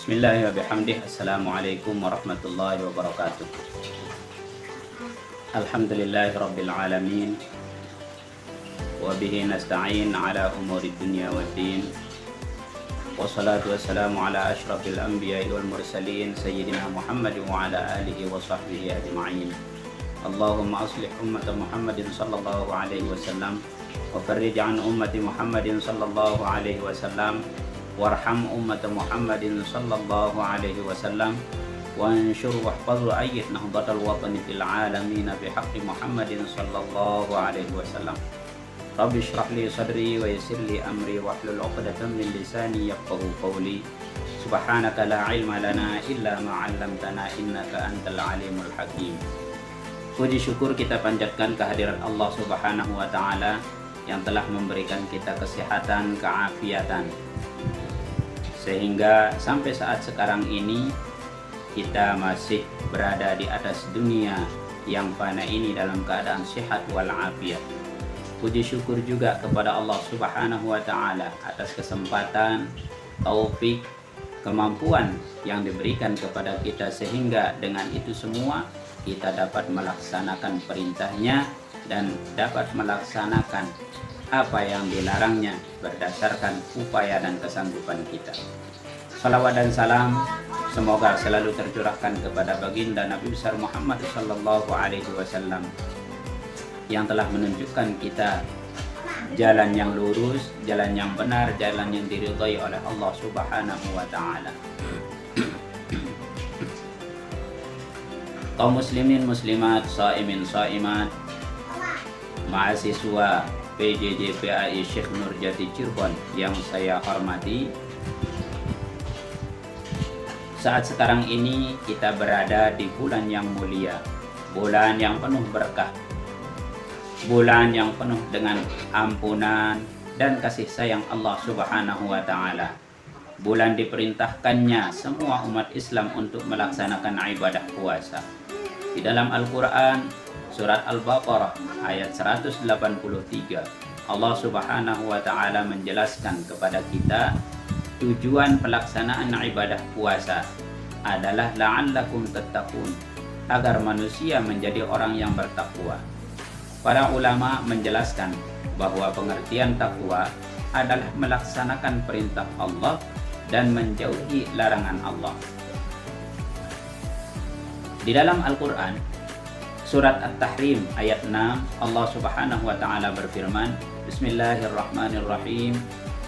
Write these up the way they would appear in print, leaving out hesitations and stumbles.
Bismillahirrahmanirrahim. Assalamualaikum warahmatullahi wabarakatuh. Alhamdulillahirabbil alamin. Wa bihi nasta'in ala umuri dunya waddin. Wassalatu wassalamu ala asyrafil anbiya'i wal mursalin sayyidina Muhammad wa ala alihi wa sahbihi ajma'in. Allahumma aslih ummata Muhammadin sallallahu alaihi wasallam wa farrij an ummati Muhammadin sallallahu alaihi wasallam warham ummata Muhammadin sallallahu alaihi wasallam wanshur wahfaz wa ayyid nahdatal watani fil alamin bihaqqi Muhammadin sallallahu alaihi wasallam. Rabbi shrah li sadri wa yassir li amri wahlul 'uqdatam min lisani yafqahu qawli. Subhanaka la ilma lana illa ma 'allamtana innaka antal alimul hakim. Puji syukur kita panjatkan kehadirat Allah Subhanahu wa taala yang telah memberikan kita kesehatan, keafiatan, sehingga sampai saat sekarang ini kita masih berada di atas dunia yang fana ini dalam keadaan sehat walafiat. Puji syukur juga kepada Allah Subhanahu wa taala atas kesempatan, taufik, kemampuan yang diberikan kepada kita, sehingga dengan itu semua kita dapat melaksanakan perintahnya dan dapat melaksanakan apa yang dilarangnya berdasarkan upaya dan kesanggupan kita. Salawat dan salam semoga selalu tercurahkan kepada baginda Nabi besar Muhammad sallallahu alaihi wasallam yang telah menunjukkan kita jalan yang lurus, jalan yang benar, jalan yang diridhai oleh Allah Subhanahu wa taala. Kaum muslimin muslimat, shaimin shaimat, mahasiswa PJJ PAI Syekh Nurjati Cirebon yang saya hormati, saat sekarang ini kita berada di bulan yang mulia, bulan yang penuh berkah, bulan yang penuh dengan ampunan dan kasih sayang Allah Subhanahu wa taala. Bulan diperintahkannya semua umat Islam untuk melaksanakan ibadah puasa. Di dalam Al-Quran Surat Al-Baqarah ayat 183, Allah Subhanahu wa taala menjelaskan kepada kita tujuan pelaksanaan ibadah puasa adalah la'allakum tattaqun, agar manusia menjadi orang yang bertakwa. Para ulama menjelaskan bahwa pengertian takwa adalah melaksanakan perintah Allah dan menjauhi larangan Allah. Di dalam Al-Quran Surat At-Tahrim ayat 6, Allah Subhanahu wa taala berfirman, Bismillahirrahmanirrahim,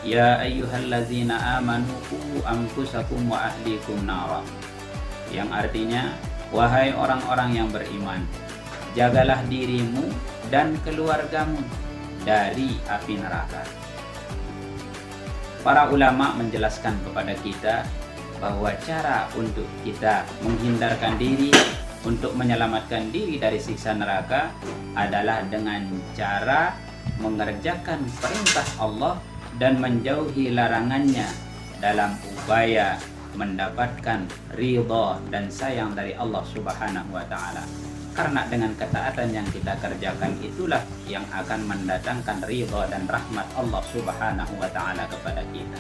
Ya ayyuhallazina amanu qu anfusakum wa ahlikum nara. Yang artinya, wahai orang-orang yang beriman, jagalah dirimu dan keluargamu dari api neraka. Para ulama menjelaskan kepada kita bahwa cara untuk kita menghindarkan diri, untuk menyelamatkan diri dari siksa neraka adalah dengan cara mengerjakan perintah Allah dan menjauhi larangannya dalam upaya mendapatkan ridha dan sayang dari Allah Subhanahu wa taala. Karena dengan ketaatan yang kita kerjakan itulah yang akan mendatangkan ridha dan rahmat Allah Subhanahu wa taala kepada kita.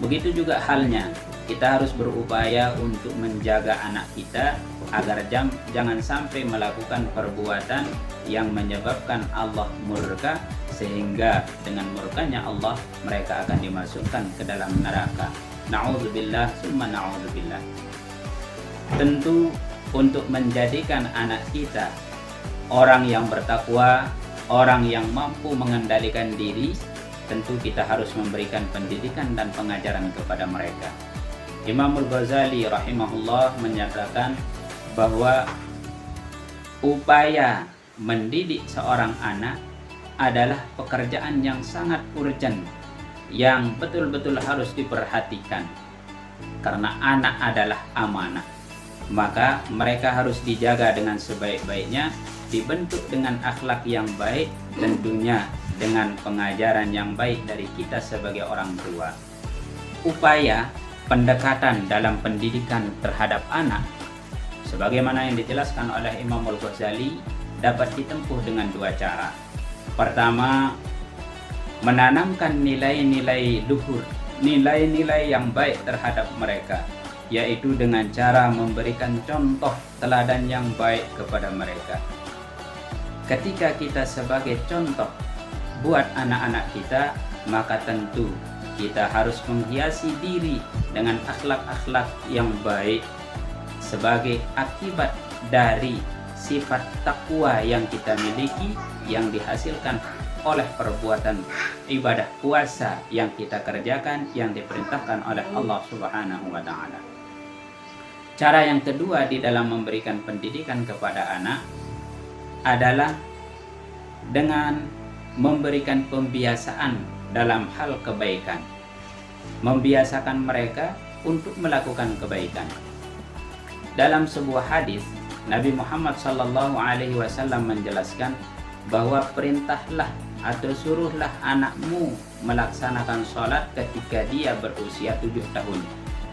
Begitu juga halnya, kita harus berupaya untuk menjaga anak kita agar jangan sampai melakukan perbuatan yang menyebabkan Allah murka, sehingga dengan murkanya Allah mereka akan dimasukkan ke dalam neraka. Na'udzubillah summa na'udzubillah. Tentu untuk menjadikan anak kita orang yang bertakwa, orang yang mampu mengendalikan diri, tentu kita harus memberikan pendidikan dan pengajaran kepada mereka. Imam Al-Ghazali rahimahullah menyatakan bahwa upaya mendidik seorang anak adalah pekerjaan yang sangat urgent, yang betul-betul harus diperhatikan. Karena anak adalah amanah, maka mereka harus dijaga dengan sebaik-baiknya, dibentuk dengan akhlak yang baik, tentunya dengan pengajaran yang baik dari kita sebagai orang tua. Upaya pendekatan dalam pendidikan terhadap anak, sebagaimana yang dijelaskan oleh Imam Al-Ghazali, dapat ditempuh dengan dua cara. Pertama, menanamkan nilai-nilai luhur, nilai-nilai yang baik terhadap mereka, yaitu dengan cara memberikan contoh teladan yang baik kepada mereka. Ketika kita sebagai contoh buat anak-anak kita, maka tentu kita harus menghiasi diri dengan akhlak-akhlak yang baik sebagai akibat dari sifat takwa yang kita miliki, yang dihasilkan oleh perbuatan ibadah puasa yang kita kerjakan, yang diperintahkan oleh Allah Subhanahu wa Ta'ala. Cara yang kedua di dalam memberikan pendidikan kepada anak adalah dengan memberikan pembiasaan dalam hal kebaikan, membiasakan mereka untuk melakukan kebaikan. Dalam sebuah hadis, Nabi Muhammad SAW menjelaskan bahwa perintahlah atau suruhlah anakmu melaksanakan sholat ketika dia berusia 7 tahun,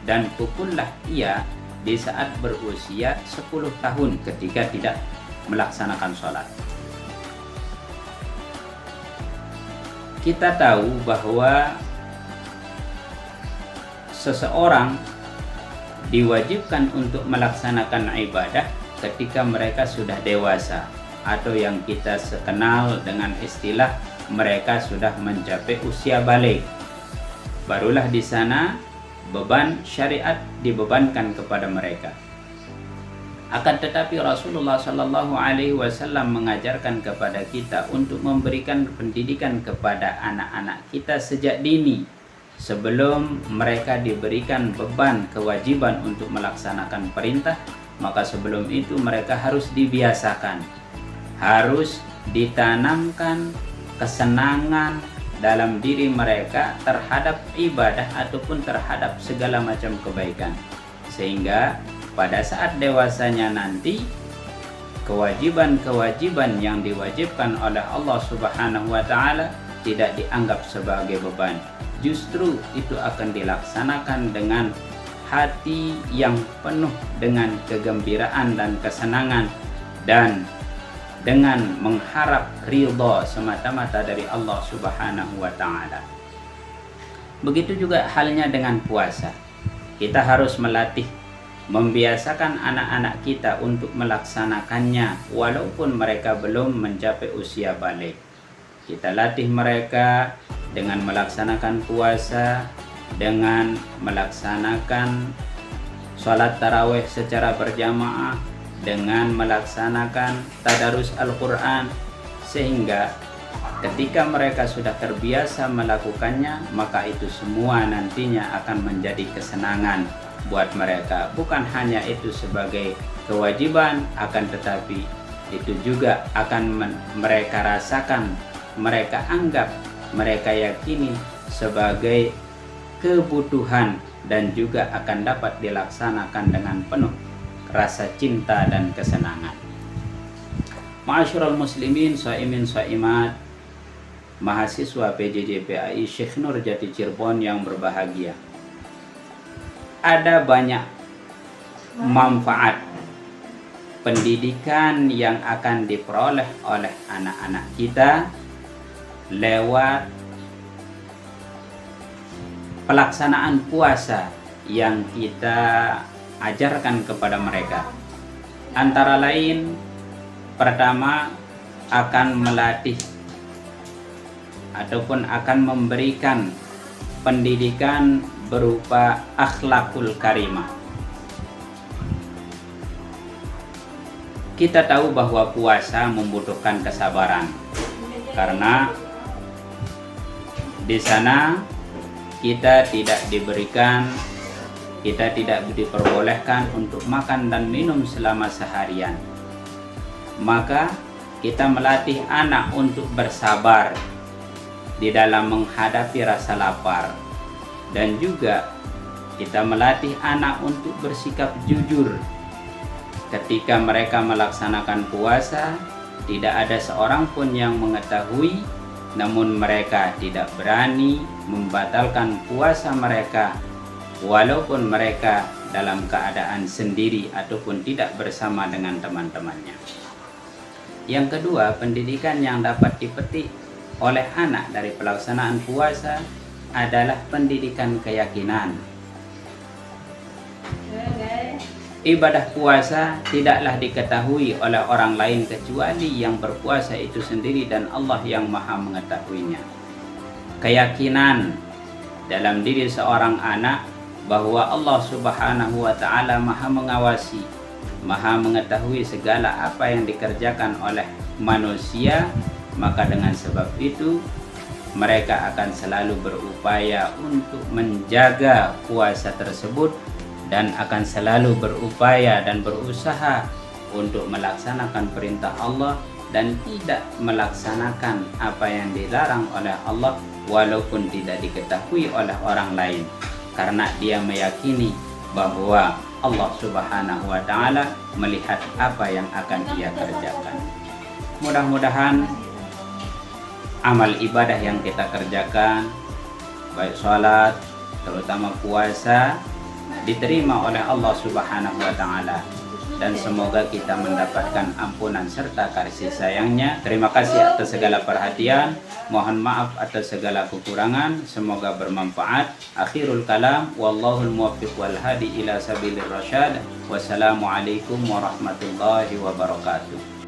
dan pukullah ia di saat berusia 10 tahun ketika tidak melaksanakan sholat. Kita tahu bahwa seseorang diwajibkan untuk melaksanakan ibadah ketika mereka sudah dewasa, atau yang kita kenal dengan istilah mereka sudah mencapai usia balik. Barulah di sana beban syariat dibebankan kepada mereka. Akan tetapi Rasulullah SAW mengajarkan kepada kita untuk memberikan pendidikan kepada anak-anak kita sejak dini, sebelum mereka diberikan beban kewajiban untuk melaksanakan perintah. Maka sebelum itu mereka harus dibiasakan, harus ditanamkan kesenangan dalam diri mereka terhadap ibadah ataupun terhadap segala macam kebaikan, sehingga pada saat dewasanya nanti kewajiban-kewajiban yang diwajibkan oleh Allah Subhanahu wa Ta'ala tidak dianggap sebagai beban. Justru itu akan dilaksanakan dengan hati yang penuh dengan kegembiraan dan kesenangan, dan dengan mengharap ridha semata-mata dari Allah Subhanahu wa Ta'ala. Begitu juga halnya dengan puasa. Kita harus melatih, membiasakan anak-anak kita untuk melaksanakannya walaupun mereka belum mencapai usia balik. Kita latih mereka dengan melaksanakan puasa, dengan melaksanakan sholat tarawih secara berjamaah, dengan melaksanakan tadarus Al-Quran, sehingga ketika mereka sudah terbiasa melakukannya, maka itu semua nantinya akan menjadi kesenangan buat mereka. Bukan hanya itu sebagai kewajiban, akan tetapi itu juga akan mereka rasakan, mereka anggap, mereka yakini sebagai kebutuhan, dan juga akan dapat dilaksanakan dengan penuh rasa cinta dan kesenangan. Ma'asyiral muslimin, shaimin, shaimat, mahasiswa PJJ-PAI Syekh Nur Jati Cirebon yang berbahagia. Ada banyak manfaat pendidikan yang akan diperoleh oleh anak-anak kita lewat pelaksanaan puasa yang kita ajarkan kepada mereka. Antara lain, pertama akan melatih ataupun akan memberikan pendidikan berupa akhlakul karimah. Kita tahu bahwa puasa membutuhkan kesabaran, karena di sana kita tidak diperbolehkan untuk makan dan minum selama seharian. Maka kita melatih anak untuk bersabar di dalam menghadapi rasa lapar, dan juga kita melatih anak untuk bersikap jujur ketika mereka melaksanakan puasa. Tidak ada seorang pun yang mengetahui, namun mereka tidak berani membatalkan puasa mereka walaupun mereka dalam keadaan sendiri ataupun tidak bersama dengan teman-temannya. Yang kedua, pendidikan yang dapat dipetik oleh anak dari pelaksanaan puasa adalah pendidikan keyakinan. Ibadah puasa tidaklah diketahui oleh orang lain kecuali yang berpuasa itu sendiri dan Allah yang Maha mengetahuinya. Keyakinan dalam diri seorang anak bahwa Allah Subhanahu wa Ta'ala Maha mengawasi, Maha mengetahui segala apa yang dikerjakan oleh manusia, maka dengan sebab itu mereka akan selalu berupaya untuk menjaga puasa tersebut dan akan selalu berupaya dan berusaha untuk melaksanakan perintah Allah dan tidak melaksanakan apa yang dilarang oleh Allah walaupun tidak diketahui oleh orang lain, karena dia meyakini bahwa Allah Subhanahu wa Ta'ala melihat apa yang akan dia kerjakan. Mudah-mudahan amal ibadah yang kita kerjakan, baik sholat, terutama puasa, diterima oleh Allah Subhanahu wa Ta'ala, dan semoga kita mendapatkan ampunan serta kasih sayangnya. Terima kasih atas segala perhatian, mohon maaf atas segala kekurangan, semoga bermanfaat. Akhirul kalam, wallahul muwaffiq wal hadi ila sabilir rasyad. Wassalamualaikum warahmatullahi wabarakatuh.